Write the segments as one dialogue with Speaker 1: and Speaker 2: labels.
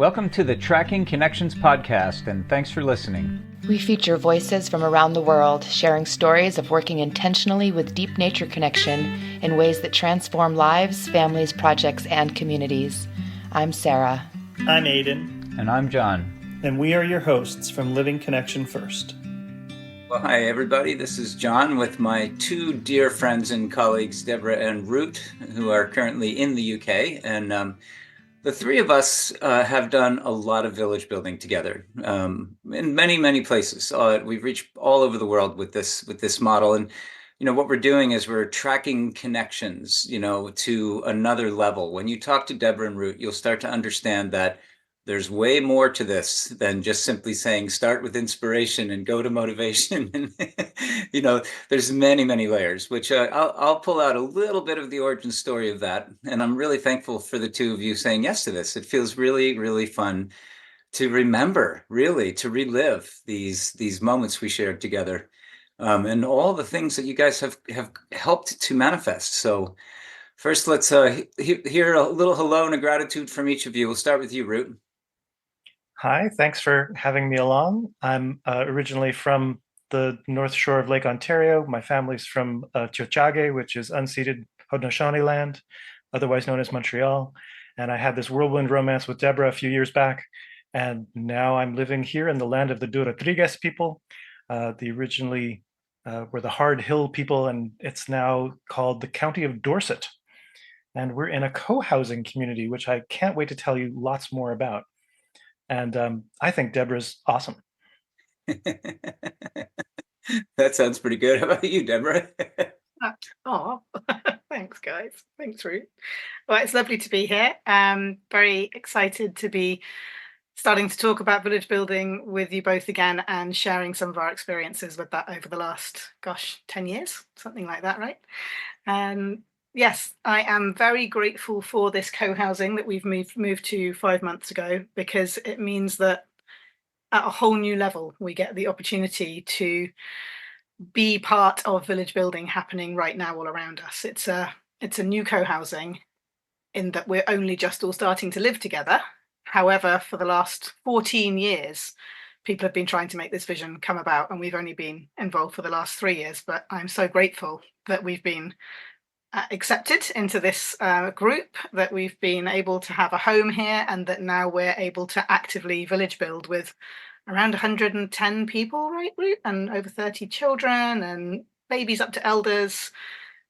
Speaker 1: Welcome to the Tracking Connections podcast, and thanks for listening.
Speaker 2: We feature voices from around the world sharing stories of working intentionally with deep nature connection in ways that transform lives, families, projects, and communities. I'm Sarah.
Speaker 3: I'm Aiden.
Speaker 1: And I'm John.
Speaker 3: And we are your hosts from Living Connection First.
Speaker 4: Well, hi, everybody. This is John with my two dear friends and colleagues, Deborah and Root, who are currently in the UK. And the three of us have done a lot of village building together in many, many places. We've reached all over the world with this model. And, what we're doing is we're tracking connections, to another level. When you talk to Deborah and Root, you'll start to understand that there's way more to this than just simply saying start with inspiration and go to motivation. And, there's many, many layers, which I'll pull out a little bit of the origin story of that. And I'm really thankful for the two of you saying yes to this. It feels really, really fun to remember, really, to relive these moments we shared together, and all the things that you guys have helped to manifest. So first, let's hear a little hello and a gratitude from each of you. We'll start with you, Root.
Speaker 3: Hi, thanks for having me along. I'm originally from the North Shore of Lake Ontario. My family's from Tiohtià:ke, which is unceded Haudenosaunee land, otherwise known as Montreal. And I had this whirlwind romance with Deborah a few years back. And now I'm living here in the land of the Durotriges people. The originally were the Hard Hill people, and it's now called the County of Dorset. And we're in a co-housing community, which I can't wait to tell you lots more about. And I think Deborah's awesome.
Speaker 4: That sounds pretty good. How about you, Deborah?
Speaker 5: Thanks, guys. Thanks, Ruth. Well, it's lovely to be here. Very excited to be starting to talk about village building with you both again and sharing some of our experiences with that over the last, 10 years, something like that, right? Yes, I am very grateful for this co-housing that we've moved to 5 months ago, because it means that at a whole new level, we get the opportunity to be part of village building happening right now all around us. It's a new co-housing in that we're only just all starting to live together. However, for the last 14 years, people have been trying to make this vision come about, and we've only been involved for the last 3 years. But I'm so grateful that we've been accepted into this group, that we've been able to have a home here, and that now we're able to actively village build with around 110 people, right, Root? And over 30 children and babies up to elders,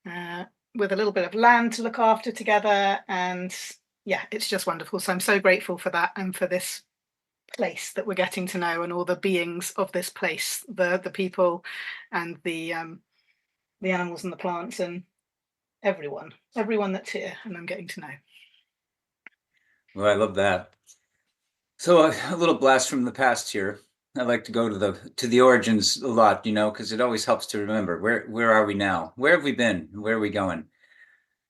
Speaker 5: with a little bit of land to look after together. And yeah, it's just wonderful. So I'm so grateful for that, and for this place that we're getting to know, and all the beings of this place, the people and the animals and the plants and everyone that's here, and I'm getting to know.
Speaker 4: Well, I love that. So a little blast from the past here. I like to go to the origins a lot, because it always helps to remember where are we now? Where have we been? Where are we going?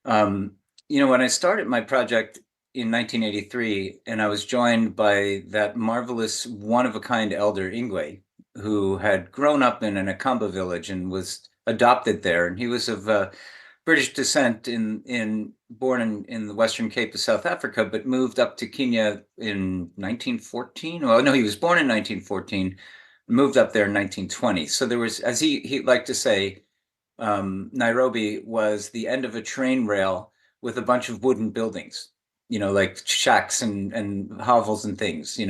Speaker 4: When I started my project in 1983, and I was joined by that marvelous one-of-a-kind elder Ingwe, who had grown up in an Akamba village and was adopted there, and he was of British descent, born in the Western Cape of South Africa, but moved up to Kenya in 1914. Well, no, he was born in 1914, moved up there in 1920. So there was, as he liked to say, Nairobi was the end of a train rail with a bunch of wooden buildings, like shacks and hovels and things,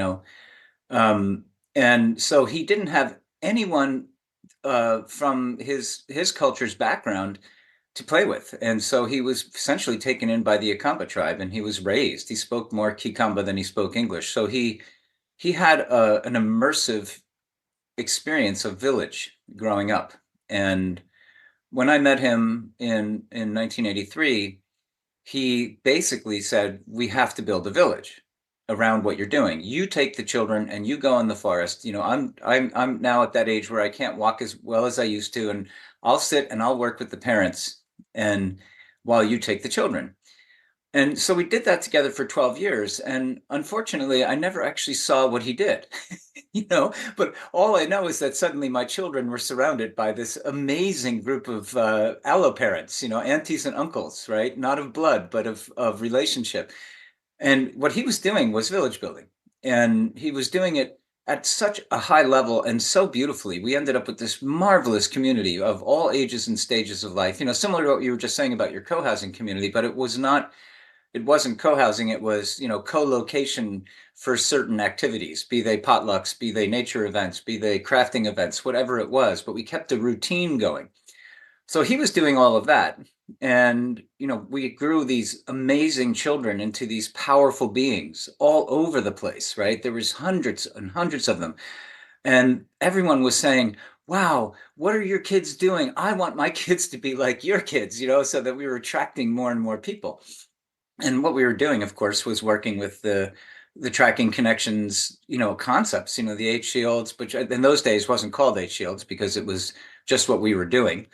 Speaker 4: and so he didn't have anyone from his culture's background to play with. And so he was essentially taken in by the Akamba tribe, and he was raised. He spoke more Kikamba than he spoke English. So he had an immersive experience of village growing up. And when I met him in 1983, he basically said, we have to build a village around what you're doing. You take the children and you go in the forest. I'm now at that age where I can't walk as well as I used to, and I'll sit and I'll work with the parents, and while you take the children. And so we did that together for 12 years. And unfortunately, I never actually saw what he did, but all I know is that suddenly my children were surrounded by this amazing group of allo parents, aunties and uncles, right? Not of blood, but of relationship. And what he was doing was village building. And he was doing it at such a high level and so beautifully. We ended up with this marvelous community of all ages and stages of life, similar to what you were just saying about your co-housing community, but it wasn't co-housing, it was, co-location for certain activities, be they potlucks, be they nature events, be they crafting events, whatever it was, but we kept a routine going. So he was doing all of that. And, we grew these amazing children into these powerful beings all over the place, right? There was hundreds and hundreds of them. And everyone was saying, wow, what are your kids doing? I want my kids to be like your kids, so that we were attracting more and more people. And what we were doing, of course, was working with the tracking connections, concepts, the H shields, which in those days wasn't called H shields because it was just what we were doing.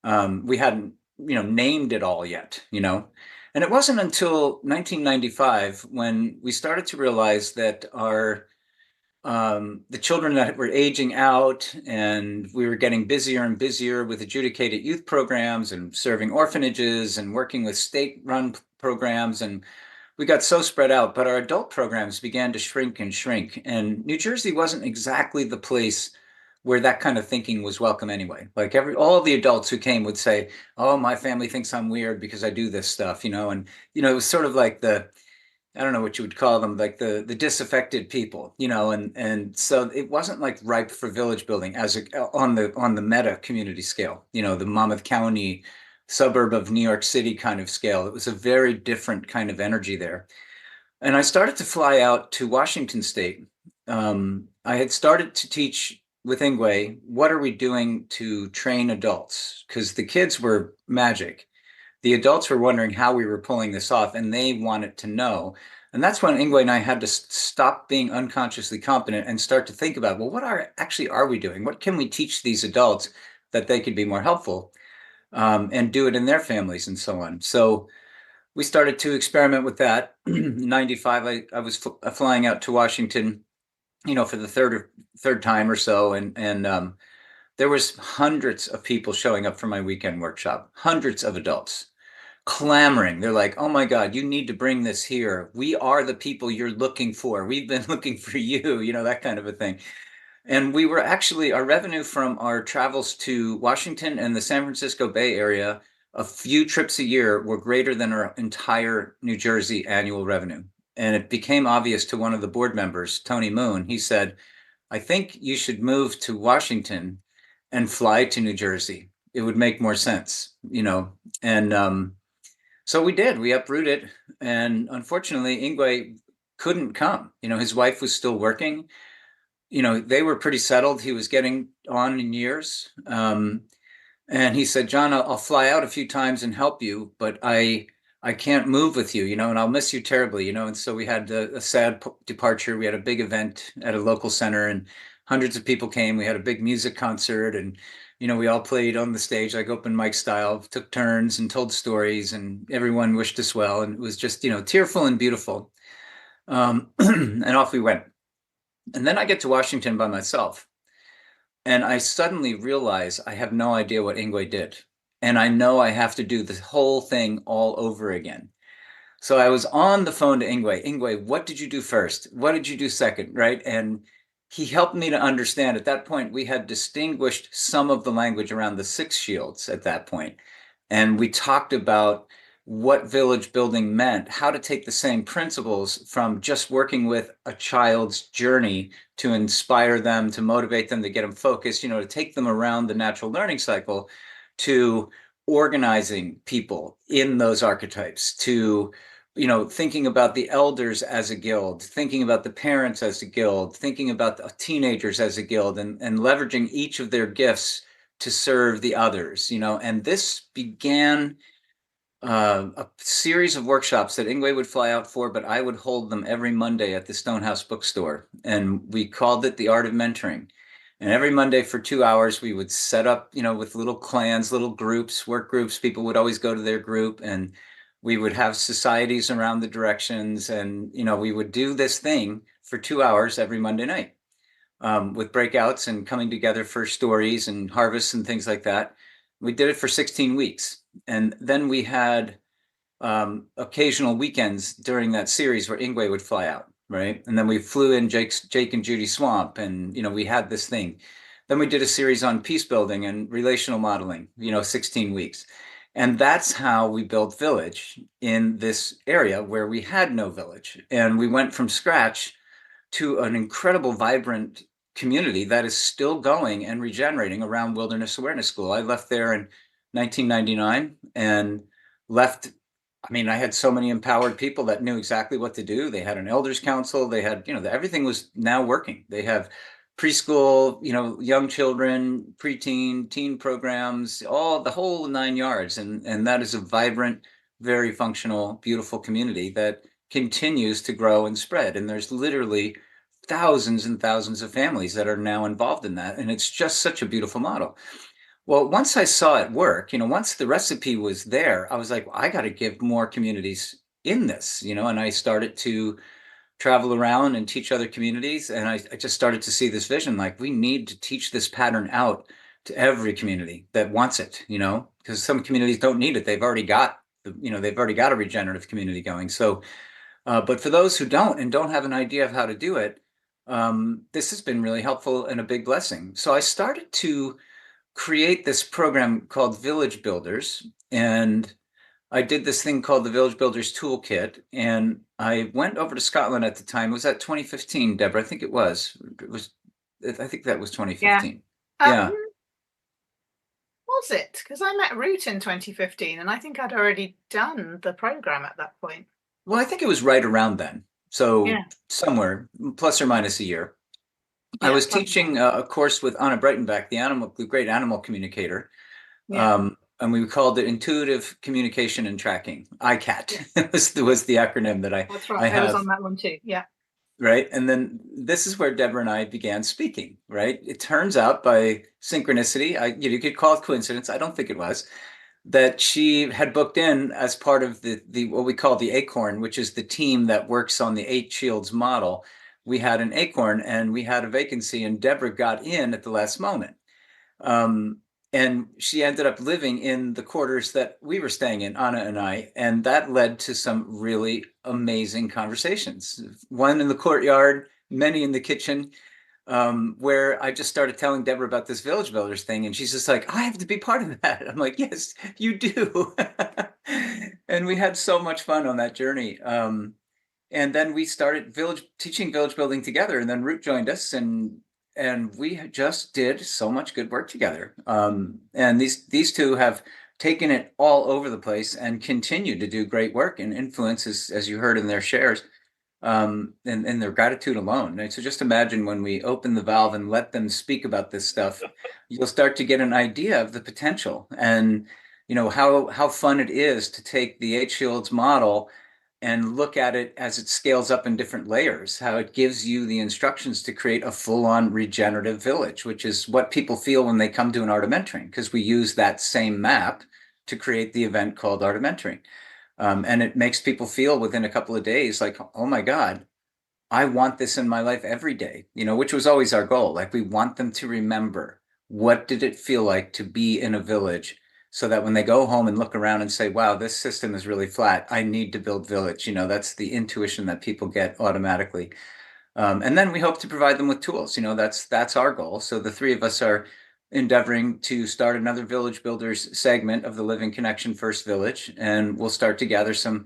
Speaker 4: We hadn't, named it all yet, and it wasn't until 1995 when we started to realize that the children that were aging out, and we were getting busier and busier with adjudicated youth programs and serving orphanages and working with state-run programs, and we got so spread out, but our adult programs began to shrink and shrink, and New Jersey wasn't exactly the place where that kind of thinking was welcome anyway. Like all the adults who came would say, "Oh, my family thinks I'm weird because I do this stuff," and it was sort of like I don't know what you would call them, like the disaffected people, and so it wasn't like ripe for village building on the meta community scale, the Monmouth County suburb of New York City kind of scale. It was a very different kind of energy there. And I started to fly out to Washington State. I had started to teach with Ingwe, what are we doing to train adults? Because the kids were magic. The adults were wondering how we were pulling this off, and they wanted to know. And that's when Ingwe and I had to stop being unconsciously competent and start to think about, well, what are we doing? What can we teach these adults that they could be more helpful, and do it in their families and so on. So we started to experiment with that. In 95, I was flying out to Washington, for the third time or so, and there was hundreds of people showing up for my weekend workshop, hundreds of adults clamoring. They're like, "Oh my God, you need to bring this here. We are the people you're looking for. We've been looking for you," that kind of a thing. And we were actually, our revenue from our travels to Washington and the San Francisco Bay Area, a few trips a year, were greater than our entire New Jersey annual revenue. And it became obvious to one of the board members, Tony Moon. He said, "I think you should move to Washington and fly to New Jersey. It would make more sense," And so we did. We uprooted. And unfortunately, Ingwe couldn't come. His wife was still working. They were pretty settled. He was getting on in years. And he said, "John, I'll fly out a few times and help you, but I can't move with you, and I'll miss you terribly, And so we had a sad departure. We had a big event at a local center, and hundreds of people came. We had a big music concert, and we all played on the stage, like open mic style, took turns and told stories, and everyone wished us well. And it was just, tearful and beautiful. And off we went. And then I get to Washington by myself. And I suddenly realize I have no idea what Ingwe did. And I know I have to do the whole thing all over again. So I was on the phone to Ingwe. "Ingwe, what did you do first? What did you do second?" Right? And he helped me to understand. At that point, we had distinguished some of the language around the 6 shields at that point. And we talked about what village building meant, how to take the same principles from just working with a child's journey to inspire them, to motivate them, to get them focused, to take them around the natural learning cycle, to organizing people in those archetypes, to thinking about the elders as a guild, thinking about the parents as a guild, thinking about the teenagers as a guild, and leveraging each of their gifts to serve the others, and this began a series of workshops that Ingwe would fly out for, but I would hold them every Monday at the Stonehouse bookstore. And we called it the Art of Mentoring. And every Monday for 2 hours, we would set up, with little clans, little groups, work groups. People would always go to their group, and we would have societies around the directions. And, we would do this thing for 2 hours every Monday night, with breakouts and coming together for stories and harvests and things like that. We did it for 16 weeks. And then we had occasional weekends during that series where Ingwe would fly out. right? And then we flew in Jake and Judy Swamp, and we had this thing. Then we did a series on peace building and relational modeling, 16 weeks. And that's how we built Village in this area where we had no village. And we went from scratch to an incredible, vibrant community that is still going and regenerating around Wilderness Awareness School. I left there in 1999 and left. I mean, I had so many empowered people that knew exactly what to do. They had an elders council. They had, everything was now working. They have preschool, young children, preteen, teen programs, the whole 9 yards. And that is a vibrant, very functional, beautiful community that continues to grow and spread. And there's literally thousands and thousands of families that are now involved in that. And it's just such a beautiful model. Well, once I saw it work, once the recipe was there, I was like, well, I got to give more communities in this, and I started to travel around and teach other communities. And I just started to see this vision, like we need to teach this pattern out to every community that wants it, because some communities don't need it. They've already got, they've already got a regenerative community going. So, but for those who don't and don't have an idea of how to do it, this has been really helpful and a big blessing. So I started to create this program called Village Builders. And I did this thing called the Village Builders Toolkit. And I went over to Scotland at the time. Was that 2015, Deborah? I think it was. I think that was 2015. Yeah.
Speaker 5: Was it? Because I met Root in 2015 and I think I'd already done the program at that point.
Speaker 4: Well, I think it was right around then. So somewhere plus or minus a year. I was teaching a course with Anna Breitenbach, the great animal communicator. And we called it Intuitive Communication and Tracking, ICAT. was the acronym that
Speaker 5: That's right. I was on that one too. Yeah.
Speaker 4: Right. And then this is where Deborah and I began speaking, right? It turns out by synchronicity, you could call it coincidence. I don't think it was, that she had booked in as part of the what we call the Acorn, which is the team that works on the 8 Shields model. We had an Acorn and we had a vacancy, and Deborah got in at the last moment. And she ended up living in the quarters that we were staying in, Anna and I, and that led to some really amazing conversations. One in the courtyard, many in the kitchen, where I just started telling Deborah about this Village Builders thing, and she's just like, I have to be part of that. I'm like, yes, you do. And we had so much fun on that journey. And then we started teaching village building together, and then Root joined us, and we just did so much good work together. And these two have taken it all over the place and continue to do great work and influence, as you heard in their shares, and their gratitude alone. Right? So just imagine when we open the valve and let them speak about this stuff, you'll start to get an idea of the potential and how fun it is to take the 8 Shields model and look at it as it scales up in different layers, how it gives you the instructions to create a full-on regenerative village, which is what people feel when they come to an art of mentoring, because we use that same map to create the event called Art of Mentoring. And it makes people feel within a couple of days like, oh my God, I want this in my life every day, which was always our goal. Like we want them to remember, what did it feel like to be in a village, so that when they go home and look around and say, wow, this system is really flat, I need to build village. That's the intuition that people get automatically. And then we hope to provide them with tools. That's our goal. So the three of us are endeavoring to start another Village Builders segment of the Living Connection First Village. And we'll start to gather some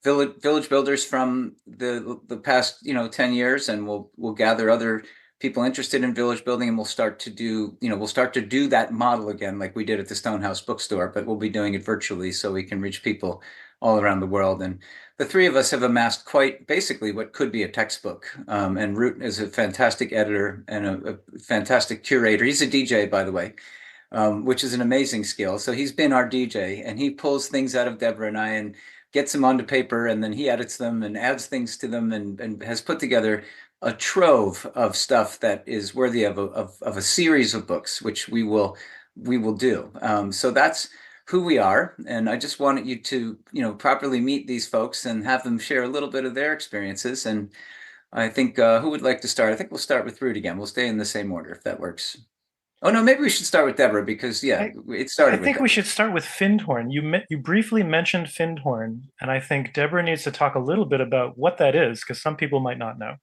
Speaker 4: village builders from the past 10 years, and we'll gather other people interested in village building, and we'll start to do that model again, like we did at the Stonehouse bookstore, but we'll be doing it virtually so we can reach people all around the world. And the three of us have amassed quite basically what could be a textbook. And Root is a fantastic editor and a fantastic curator. He's a DJ, by the way, which is an amazing skill. So he's been our DJ, and he pulls things out of Deborah and I and gets them onto paper, and then he edits them and adds things to them, and has put together a trove of stuff that is worthy of a series of books, which we will do. So that's who we are, and I just wanted you to properly meet these folks and have them share a little bit of their experiences. And I think who would like to start? I think we'll start with Root again. We'll stay in the same order if that works. Oh no, maybe we should start with Deborah because it started.
Speaker 3: I think we should start with Findhorn. You briefly mentioned Findhorn, and I think Deborah needs to talk a little bit about what that is because some people might not know.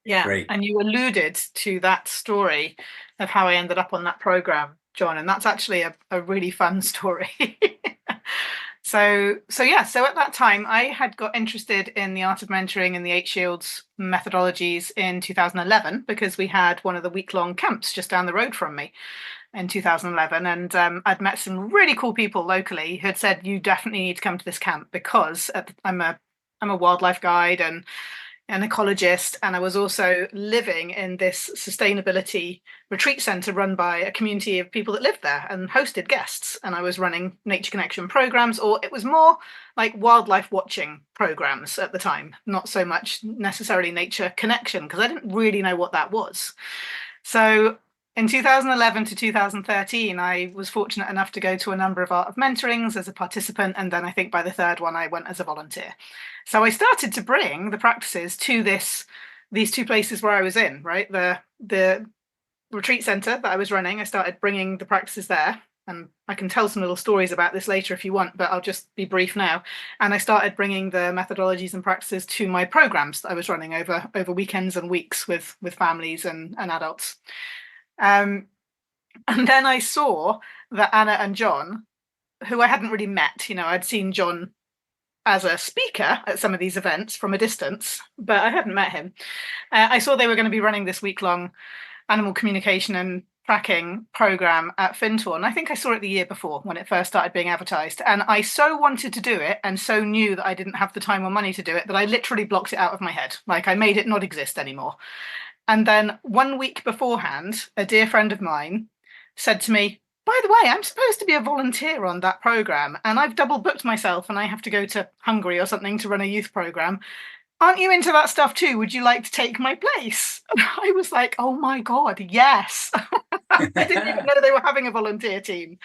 Speaker 5: Yeah,
Speaker 4: Great.
Speaker 5: and you alluded to that story of how I ended up on that program, John, and that's actually a really fun story. So at that time, I had got interested in the art of mentoring and the Eight Shields methodologies in 2011 because we had one of the week-long camps just down the road from me in 2011, and I'd met some really cool people locally who had said, "You definitely need to come to this camp because I'm a wildlife guide and an ecologist, and I was also living in this sustainability retreat center run by a community of people that lived there and hosted guests. And I was running nature connection programs, or it was more like wildlife watching programs at the time, not so much necessarily nature connection, because I didn't really know what that was. So in 2011 to 2013, I was fortunate enough to go to a number of Art of Mentorings as a participant. And then I think by the third one, I went as a volunteer. So I started to bring the practices to these two places where I was in, right? The retreat center that I was running, I started bringing the practices there. And I can tell some little stories about this later if you want, but I'll just be brief now. And I started bringing the methodologies and practices to my programs that I was running over weekends and weeks with families and adults. And then I saw that Anna and John, who I hadn't really met, I'd seen John as a speaker at some of these events from a distance, but I hadn't met him. I saw they were going to be running this week-long animal communication and tracking program at Findhorn. I think I saw it the year before when it first started being advertised. And I so wanted to do it and so knew that I didn't have the time or money to do it that I literally blocked it out of my head. Like I made it not exist anymore. And then 1 week beforehand, a dear friend of mine said to me, "By the way, I'm supposed to be a volunteer on that program, and I've double booked myself and I have to go to Hungary or something to run a youth program. Aren't you into that stuff too? Would you like to take my place?" And I was like, oh my God, yes. I didn't even know they were having a volunteer team.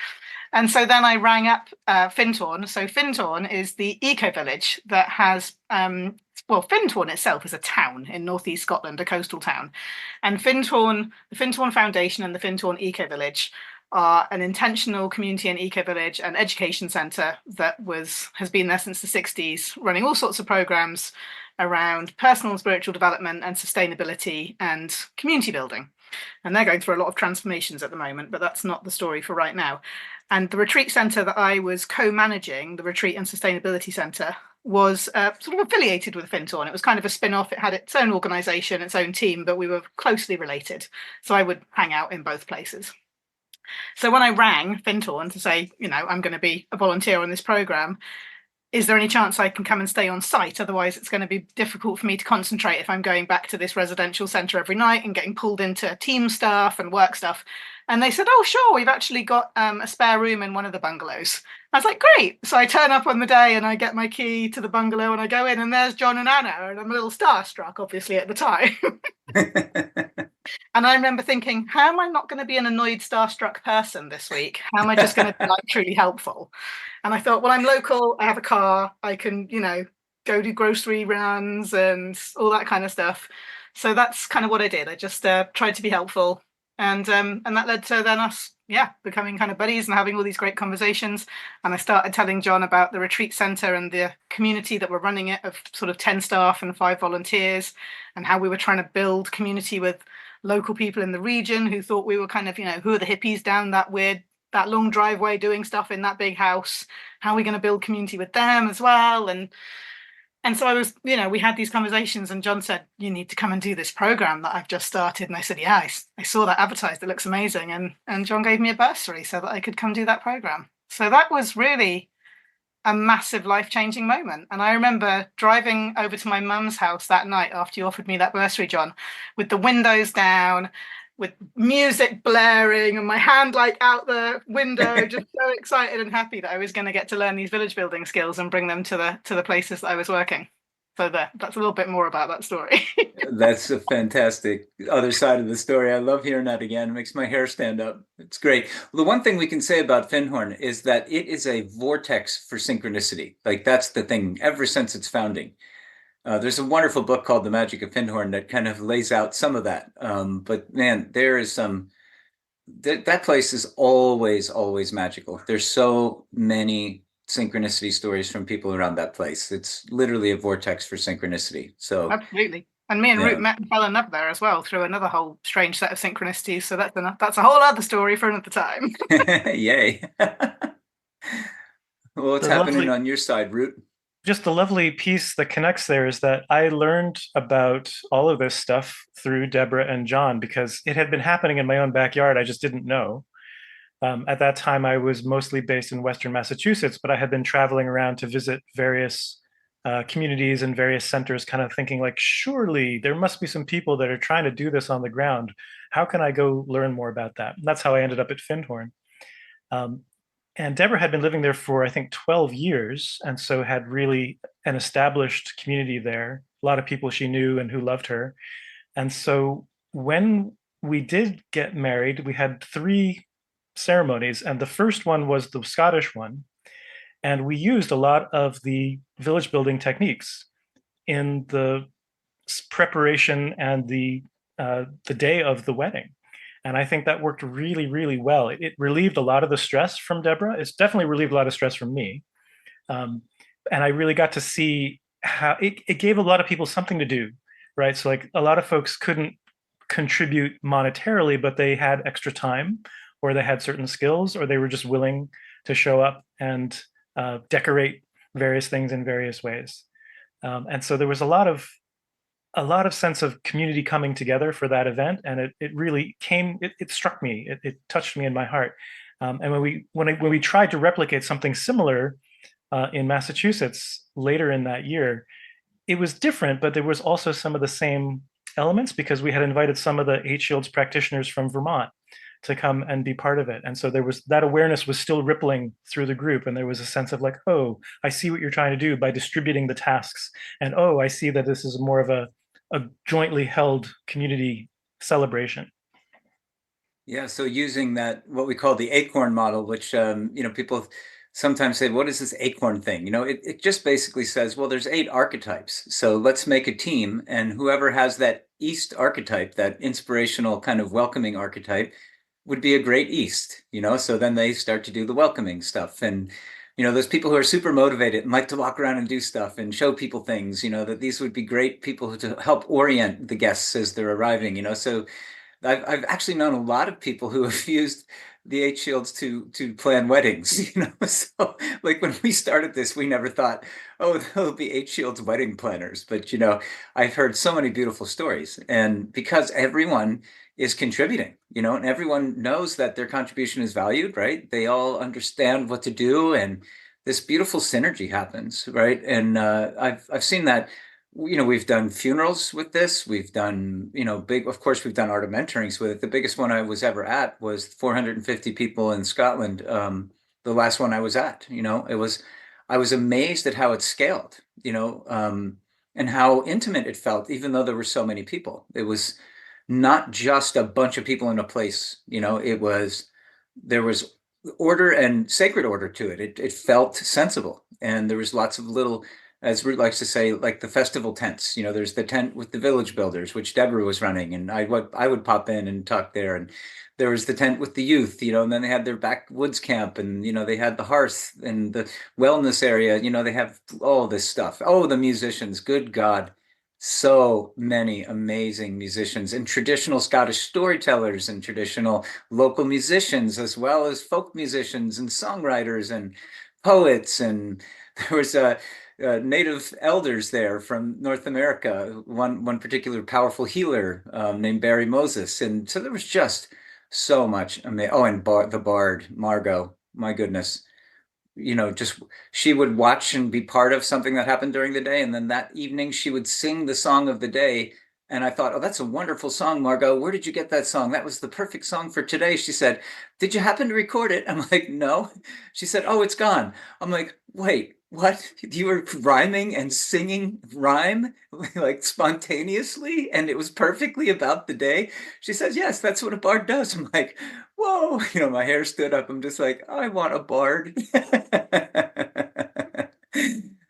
Speaker 5: And so then I rang up Findhorn. So Findhorn is the eco-village that has, Findhorn itself is a town in northeast Scotland, a coastal town. And the Findhorn Foundation and the Findhorn Eco-Village are an intentional community and eco-village and education centre that has been there since the 60s, running all sorts of programmes around personal and spiritual development and sustainability and community building. And they're going through a lot of transformations at the moment, but that's not the story for right now. And the retreat centre that I was co-managing, the Retreat and Sustainability Centre, was sort of affiliated with Findhorn. It was kind of a spin-off. It had its own organisation, its own team, but we were closely related. So I would hang out in both places. So when I rang Findhorn to say, I'm going to be a volunteer on this programme, is there any chance I can come and stay on site? Otherwise, it's going to be difficult for me to concentrate if I'm going back to this residential centre every night and getting pulled into team stuff and work stuff. And they said, "Oh, sure, we've actually got a spare room in one of the bungalows." I was like, great. So I turn up on the day and I get my key to the bungalow and I go in and there's John and Anna. And I'm a little starstruck, obviously, at the time. And I remember thinking, how am I not going to be an annoyed, starstruck person this week? How am I just going to be truly helpful? And I thought, well, I'm local. I have a car. I can, go do grocery runs and all that kind of stuff. So that's kind of what I did. I just tried to be helpful. And that led to then us, becoming kind of buddies and having all these great conversations. And I started telling John about the retreat centre and the community that were running it of sort of 10 staff and 5 volunteers, and how we were trying to build community with local people in the region who thought we were kind of, who are the hippies down that long driveway doing stuff in that big house? How are we going to build community with them as well? And so I was, we had these conversations and John said, "You need to come and do this program that I've just started." And I said, "Yeah, I saw that advertised. It looks amazing." And John gave me a bursary so that I could come do that program. So that was really a massive life-changing moment. And I remember driving over to my mum's house that night after you offered me that bursary, John, with the windows down, with music blaring and my hand out the window, just so excited and happy that I was going to get to learn these village building skills and bring them to the places that I was working. So that's a little bit more about that story.
Speaker 4: That's a fantastic other side of the story. I love hearing that again. It makes my hair stand up. It's great. Well, the one thing we can say about Findhorn is that it is a vortex for synchronicity. That's the thing ever since its founding. There's a wonderful book called The Magic of Findhorn that kind of lays out some of that. But man, there is some that place is always magical. There's so many synchronicity stories from people around that place. It's literally a vortex for synchronicity. So
Speaker 5: Absolutely. And me and Root
Speaker 4: yeah.
Speaker 5: met and fell in love there as well through another whole strange set of synchronicities. So that's a whole other story for another time.
Speaker 4: Yay. Well, what's
Speaker 3: The
Speaker 4: happening
Speaker 3: lovely,
Speaker 4: on your side, Root?
Speaker 3: just the lovely piece that connects there is that I learned about all of this stuff through Deborah and John because it had been happening in my own backyard. I just didn't know. At that time, I was mostly based in Western Massachusetts, but I had been traveling around to visit various communities and various centers, kind of thinking like, surely there must be some people that are trying to do this on the ground. How can I go learn more about that? And that's how I ended up at Findhorn. Um, and Deborah had been living there for, I think, 12 years, and so had really an established community there, a lot of people she knew and who loved her. And so when we did get married, we had three ceremonies, and the first one was the Scottish one. And we used a lot of the village building techniques in the preparation and the day of the wedding. And I think that worked really, really well. It relieved a lot of the stress from Deborah. It's definitely relieved a lot of stress from me. Um, and I really got to see how it gave a lot of people something to do, right? So like a lot of folks couldn't contribute monetarily, but they had extra time, or they had certain skills, or they were just willing to show up and decorate various things in various ways. And so there was a lot of sense of community coming together for that event, and it really came. It struck me. It touched me in my heart. And when we tried to replicate something similar in Massachusetts later in that year, it was different, but there was also some of the same elements because we had invited some of the Eight Shields practitioners from Vermont to come and be part of it. And so there was that awareness was still rippling through the group. And there was a sense of like, oh, I see what you're trying to do by distributing the tasks. And oh, I see that this is more of a jointly held community celebration.
Speaker 4: Yeah, so using that, what we call the acorn model, which, people sometimes say, what is this acorn thing? It just basically says, well, there's 8 archetypes. So let's make a team. And whoever has that East archetype, that inspirational kind of welcoming archetype, would be a great East. So then they start to do the welcoming stuff. And, those people who are super motivated and like to walk around and do stuff and show people things, that these would be great people to help orient the guests as they're arriving. So I've actually known a lot of people who have used the Eight Shields to plan weddings. So like when we started this, we never thought, oh, there'll be Eight Shields wedding planners. But I've heard so many beautiful stories, and because everyone is contributing, and everyone knows that their contribution is valued, right? They all understand what to do, and this beautiful synergy happens, right? And I've seen that. We've done funerals with this. We've done, of course, we've done art of mentorings with it. The biggest one I was ever at was 450 people in Scotland. The last one I was at, I was amazed at how it scaled, and how intimate it felt, even though there were so many people. It was not just a bunch of people in a place, there was order and sacred order to it. It felt sensible. And there was lots of little, as Root likes to say, like the festival tents. There's the tent with the village builders, which Deborah was running, and I would pop in and talk there. And there was the tent with the youth, and then they had their backwoods camp, and they had the hearth and the wellness area. They have all this stuff. Oh, the musicians, good God, so many amazing musicians and traditional Scottish storytellers and traditional local musicians, as well as folk musicians and songwriters and poets. And there was a native elders there from North America, one particular powerful healer named Barry Moses. And so there was just so much amazing. Oh, and the bard, Margot, my goodness. Just she would watch and be part of something that happened during the day. And then that evening she would sing the song of the day. And I thought, oh, that's a wonderful song, Margot. Where did you get that song? That was the perfect song for today. She said, did you happen to record it? I'm like, no. She said, oh, it's gone. I'm like, wait, what? You were rhyming and singing rhyme like spontaneously, and it was perfectly about the day? She says, yes, that's what a bard does. I'm like, whoa, my hair stood up. I'm just like, I want a bard.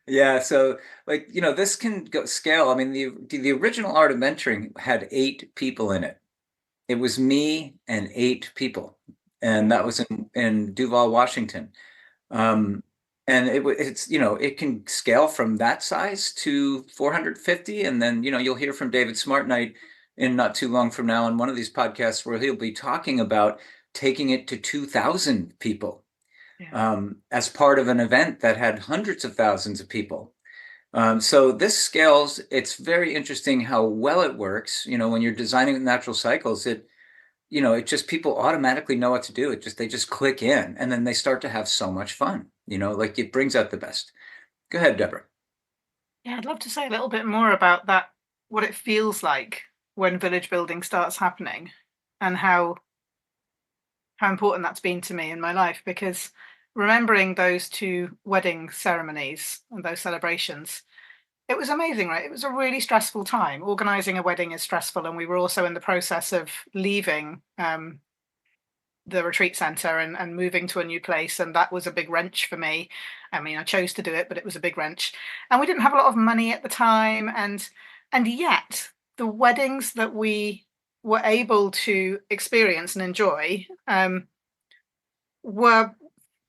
Speaker 4: Yeah, so like, this can go scale. I mean, the original Art of Mentoring had 8 people in it. it was me and 8 people, and that was in Duval, Washington. And it's, it can scale from that size to 450. And then, you'll hear from David Smartnight in not too long from now on one of these podcasts where he'll be talking about taking it to 2,000 people as part of an event that had hundreds of thousands of people. So this scales. It's very interesting how well it works. When you're designing with natural cycles, it just people automatically know what to do. They just click in, and then they start to have so much fun. Like it brings out the best. Go ahead, Deborah.
Speaker 5: Yeah, I'd love to say a little bit more about that, what it feels like when village building starts happening, and how important that's been to me in my life, because remembering those 2 wedding ceremonies and those celebrations, it was amazing, right? It was a really stressful time. Organizing a wedding is stressful, and we were also in the process of leaving the retreat center and moving to a new place, and that was a big wrench for me. I mean, I chose to do it, but it was a big wrench, and we didn't have a lot of money at the time, and yet the weddings that we were able to experience and enjoy were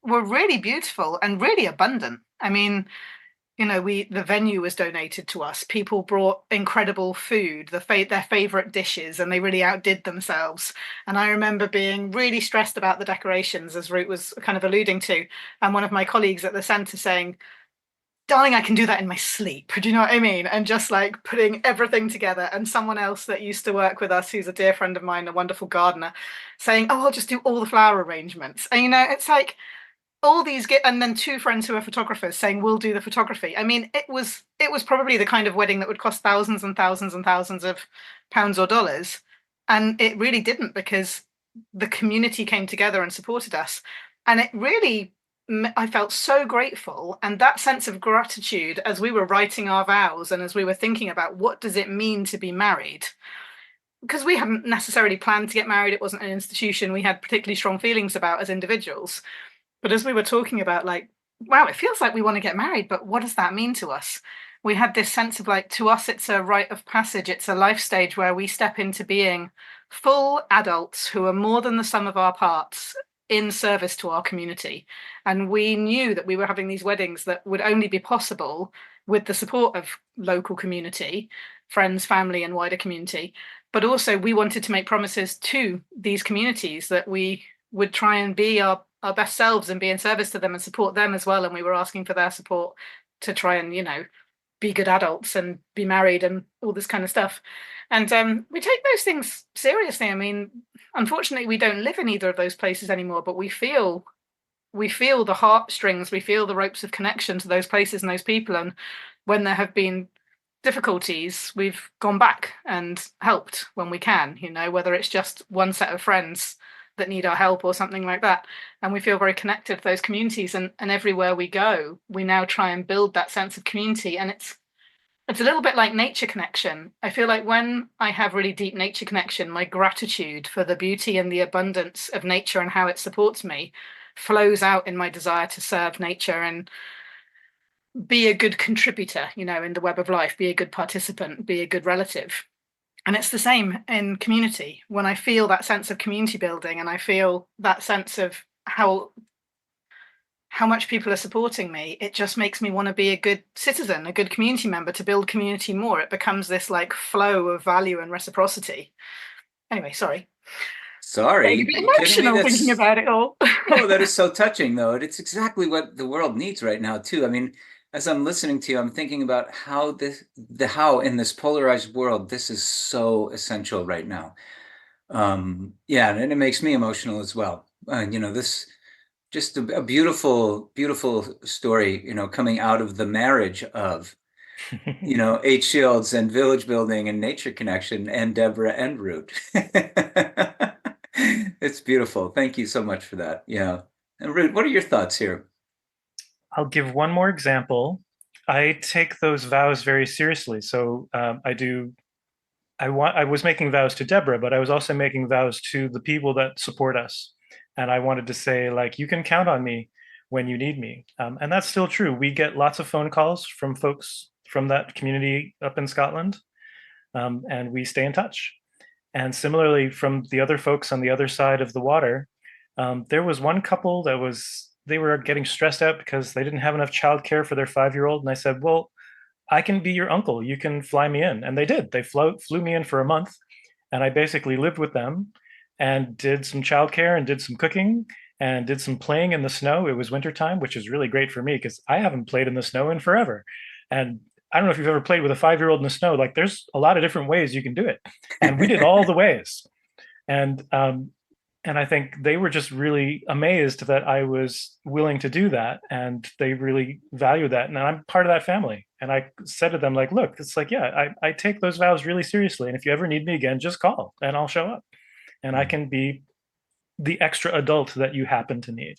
Speaker 5: really beautiful and really abundant. I mean, the venue was donated to us. People brought incredible food, their favorite dishes, and they really outdid themselves. And I remember being really stressed about the decorations, as Root was kind of alluding to, and one of my colleagues at the center saying, "Darling, I can do that in my sleep." Do you know what I mean? And just like putting everything together. And someone else that used to work with us, who's a dear friend of mine, a wonderful gardener, saying, "Oh, I'll just do all the flower arrangements." And it's like, all these and then 2 friends who are photographers saying, "We'll do the photography." I mean, it was probably the kind of wedding that would cost thousands and thousands and thousands of pounds or dollars, and it really didn't, because the community came together and supported us. And it really, I felt so grateful, and that sense of gratitude as we were writing our vows and as we were thinking about what does it mean to be married, because we hadn't necessarily planned to get married. It wasn't an institution we had particularly strong feelings about as individuals. But as we were talking about, like, wow, it feels like we want to get married, but what does that mean to us? We had this sense of, like, to us, it's a rite of passage. It's a life stage where we step into being full adults who are more than the sum of our parts in service to our community. And we knew that we were having these weddings that would only be possible with the support of local community, friends, family, and wider community. But also we wanted to make promises to these communities that we would try and be our best selves and be in service to them and support them as well. And we were asking for their support to try and, be good adults and be married and all this kind of stuff. And we take those things seriously. I mean, unfortunately, we don't live in either of those places anymore, but we feel the heartstrings, we feel the ropes of connection to those places and those people. And when there have been difficulties, we've gone back and helped when we can, whether it's just one set of friends that need our help or something like that. And we feel very connected to those communities, and everywhere we go, we now try and build that sense of community. And it's a little bit like nature connection. I feel like when I have really deep nature connection, my gratitude for the beauty and the abundance of nature and how it supports me flows out in my desire to serve nature and be a good contributor, in the web of life, be a good participant, be a good relative. And it's the same in community. When I feel that sense of community building, and I feel that sense of how much people are supporting me, it just makes me want to be a good citizen, a good community member, to build community more. It becomes this like flow of value and reciprocity. Anyway, sorry.
Speaker 4: Getting
Speaker 5: a bit emotional thinking about it all.
Speaker 4: Oh, that is so touching, though. It's exactly what the world needs right now, too. I mean, as I'm listening to you, I'm thinking about how in this polarized world, this is so essential right now. And it makes me emotional as well. This just a beautiful, beautiful story, coming out of the marriage of, 8 Shields and village building and nature connection and Deborah and Root. It's beautiful. Thank you so much for that. Yeah. And Root, what are your thoughts here?
Speaker 3: I'll give one more example. I take those vows very seriously. So I was making vows to Deborah, but I was also making vows to the people that support us. And I wanted to say, like, you can count on me when you need me. And that's still true. We get lots of phone calls from folks from that community up in Scotland, and we stay in touch. And similarly, from the other folks on the other side of the water, there was one couple they were getting stressed out because they didn't have enough childcare for their 5-year-old. And I said, well, I can be your uncle. You can fly me in. And they did. They flew me in for a month. And I basically lived with them and did some childcare and did some cooking and did some playing in the snow. It was wintertime, which is really great for me because I haven't played in the snow in forever. And I don't know if you've ever played with a 5-year-old in the snow. Like, there's a lot of different ways you can do it. And we did all the ways. And I think they were just really amazed that I was willing to do that. And they really value that. And I'm part of that family. And I said to them, like, look, it's like, yeah, I take those vows really seriously. And if you ever need me again, just call and I'll show up. And I can be the extra adult that you happen to need.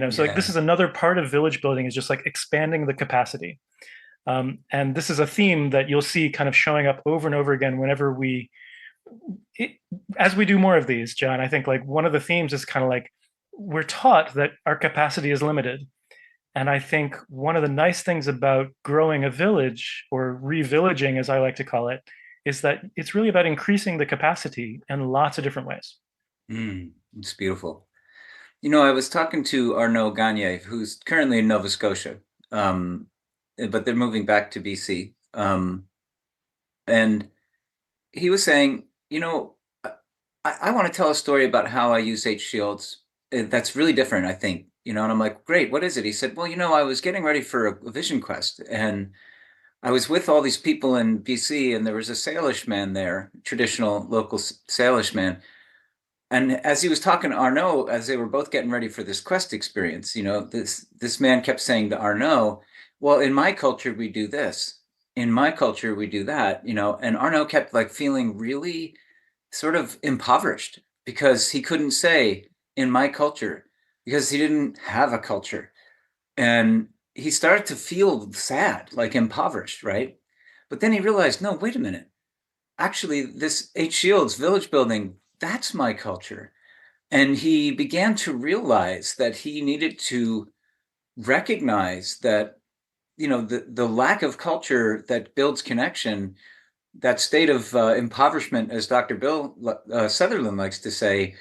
Speaker 3: So like, this is another part of village building, is just like expanding the capacity. And this is a theme that you'll see kind of showing up over and over again whenever as we do more of these, John. I think like one of the themes is kind of like, we're taught that our capacity is limited. And I think one of the nice things about growing a village, or revillaging, as I like to call it, is that it's really about increasing the capacity in lots of different ways.
Speaker 4: It's beautiful. I was talking to Arnaud Gagne, who's currently in Nova Scotia, but they're moving back to BC. And he was saying, I want to tell a story about how I use H shields. That's really different, I think. And I'm like, great, what is it? He said, well, I was getting ready for a vision quest, and I was with all these people in BC, and there was a Salish man there, traditional local Salish man. And as he was talking to Arnaud, as they were both getting ready for this quest experience, this man kept saying to Arnaud, well, in my culture, we do this. In my culture, we do that, and Arnaud kept like feeling really sort of impoverished because he couldn't say in my culture, because he didn't have a culture. And he started to feel sad, like impoverished, right? But then he realized, no, wait a minute. Actually, this H Shields village building, that's my culture. And he began to realize that he needed to recognize that, the lack of culture that builds connection, that state of impoverishment, as Dr. Bill Sutherland likes to say,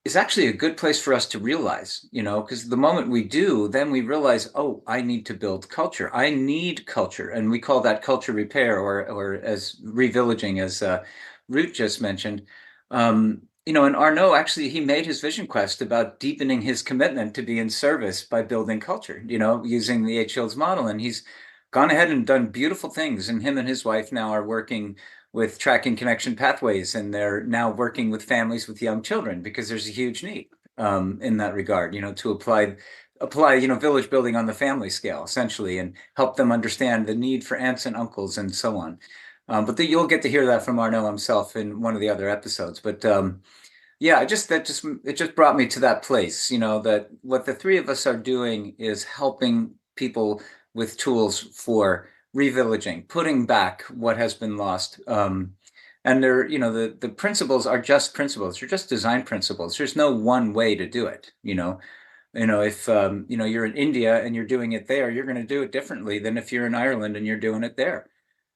Speaker 4: is actually a good place for us to realize, because the moment we do, then we realize, oh, I need to build culture. I need culture. And we call that culture repair, or as revillaging, as Root just mentioned. And Arnaud, actually, he made his vision quest about deepening his commitment to be in service by building culture, using the H Shields model. And he's gone ahead and done beautiful things. And him and his wife now are working with tracking connection pathways, and they're now working with families with young children, because there's a huge need in that regard, to apply village building on the family scale, essentially, and help them understand the need for aunts and uncles and so on. But you'll get to hear that from Arnaud himself in one of the other episodes. But yeah, it just brought me to that place, that what the three of us are doing is helping people with tools for revillaging, putting back what has been lost. And they're, the principles are just principles. They're just design principles. There's no one way to do it. If you're in India and you're doing it there, you're going to do it differently than if you're in Ireland and you're doing it there.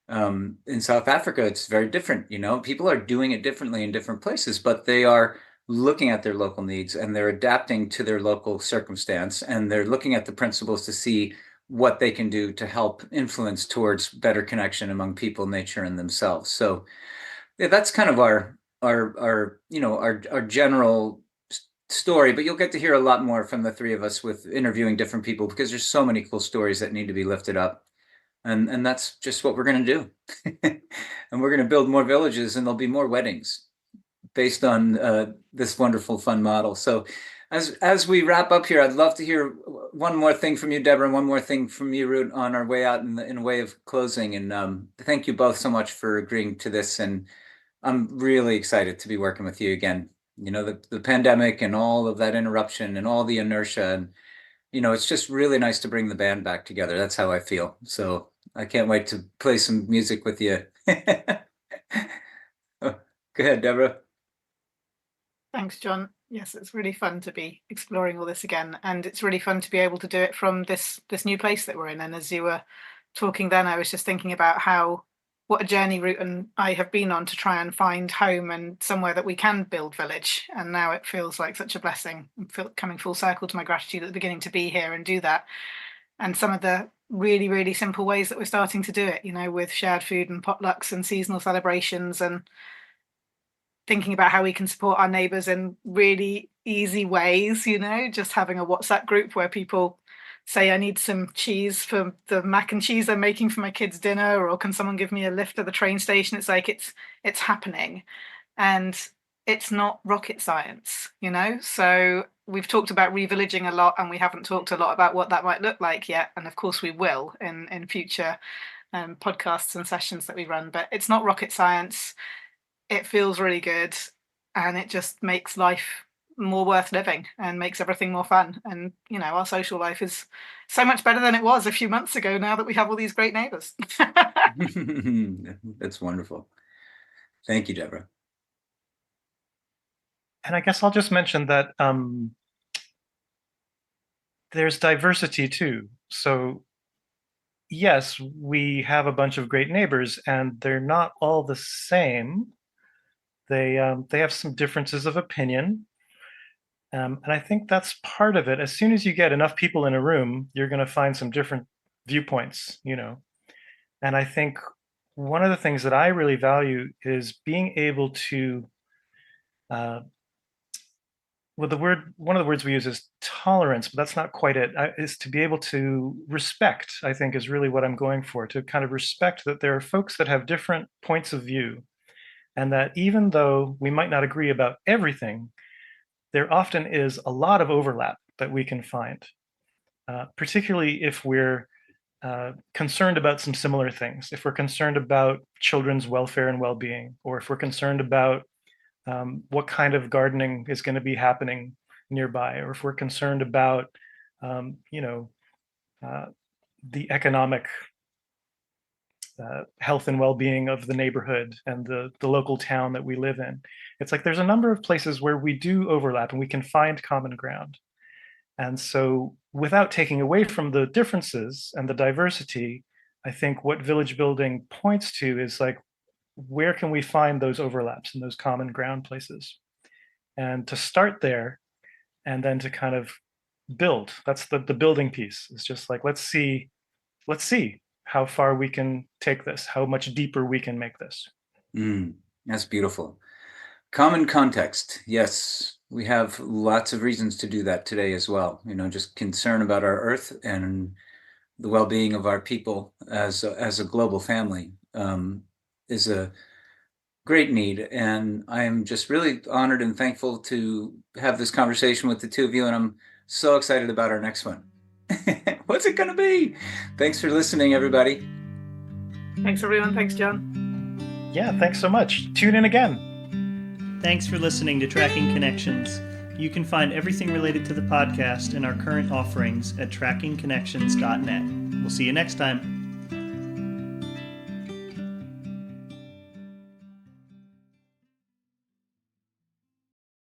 Speaker 4: In South Africa, it's very different. People are doing it differently in different places, but they are looking at their local needs, and they're adapting to their local circumstance, and they're looking at the principles to see what they can do to help influence towards better connection among people, nature, and themselves. So yeah, that's kind of our general story, but you'll get to hear a lot more from the three of us with interviewing different people, because there's so many cool stories that need to be lifted up. And that's just what we're going to do. And we're going to build more villages, and there'll be more weddings based on this wonderful, fun model. So as we wrap up here, I'd love to hear one more thing from you, Deborah, and one more thing from you, Root, on our way out in a way of closing. And thank you both so much for agreeing to this. And I'm really excited to be working with you again. The pandemic and all of that interruption and all the inertia, and it's just really nice to bring the band back together. That's how I feel. So I can't wait to play some music with you. Oh, go ahead, Deborah.
Speaker 5: Thanks, John. Yes, it's really fun to be exploring all this again, and it's really fun to be able to do it from this new place that we're in. And as you were talking then, I was just thinking about how what a journey Root and I have been on to try and find home and somewhere that we can build village. And now it feels like such a blessing. I'm coming full circle to my gratitude at the beginning to be here and do that. And some of the really, really simple ways that we're starting to do it, with shared food and potlucks and seasonal celebrations, and thinking about how we can support our neighbours in really easy ways, just having a WhatsApp group where people say, I need some cheese for the mac and cheese I'm making for my kids' dinner, or can someone give me a lift to the train station? It's like it's happening, and it's not rocket science, So we've talked about revillaging a lot, and we haven't talked a lot about what that might look like yet. And of course we will in future podcasts and sessions that we run, but it's not rocket science. It feels really good, and it just makes life more worth living and makes everything more fun. And our social life is so much better than it was a few months ago now that we have all these great neighbors.
Speaker 4: That's wonderful. Thank you, Deborah.
Speaker 3: And I guess I'll just mention that there's diversity too. So yes, we have a bunch of great neighbors, and they're not all the same. They have some differences of opinion. And I think that's part of it. As soon as you get enough people in a room, you're going to find some different viewpoints, And I think one of the things that I really value is being able to, one of the words we use is tolerance, but that's not quite it, is to be able to respect, I think, is really what I'm going for, to kind of respect that there are folks that have different points of view, and that even though we might not agree about everything, there often is a lot of overlap that we can find, particularly if we're concerned about some similar things. If we're concerned about children's welfare and well-being, or if we're concerned about what kind of gardening is going to be happening nearby, or if we're concerned about, the economic health and well-being of the neighborhood and the local town that we live in. It's like there's a number of places where we do overlap and we can find common ground. And so without taking away from the differences and the diversity, I think what village building points to is like, where can we find those overlaps and those common ground places? And to start there, and then to kind of build. That's the building piece. It's just like, let's see how far we can take this, how much deeper we can make this.
Speaker 4: That's beautiful. Common context. Yes, we have lots of reasons to do that today as well. Just concern about our earth and the well-being of our people as a global family is a great need. And I'm just really honored and thankful to have this conversation with the two of you. And I'm so excited about our next one. What's it going to be? Thanks for listening, everybody.
Speaker 5: Thanks, everyone. Thanks, John.
Speaker 3: Yeah, thanks so much. Tune in again.
Speaker 6: Thanks for listening to Tracking Connections. You can find everything related to the podcast and our current offerings at trackingconnections.net. We'll see you next time.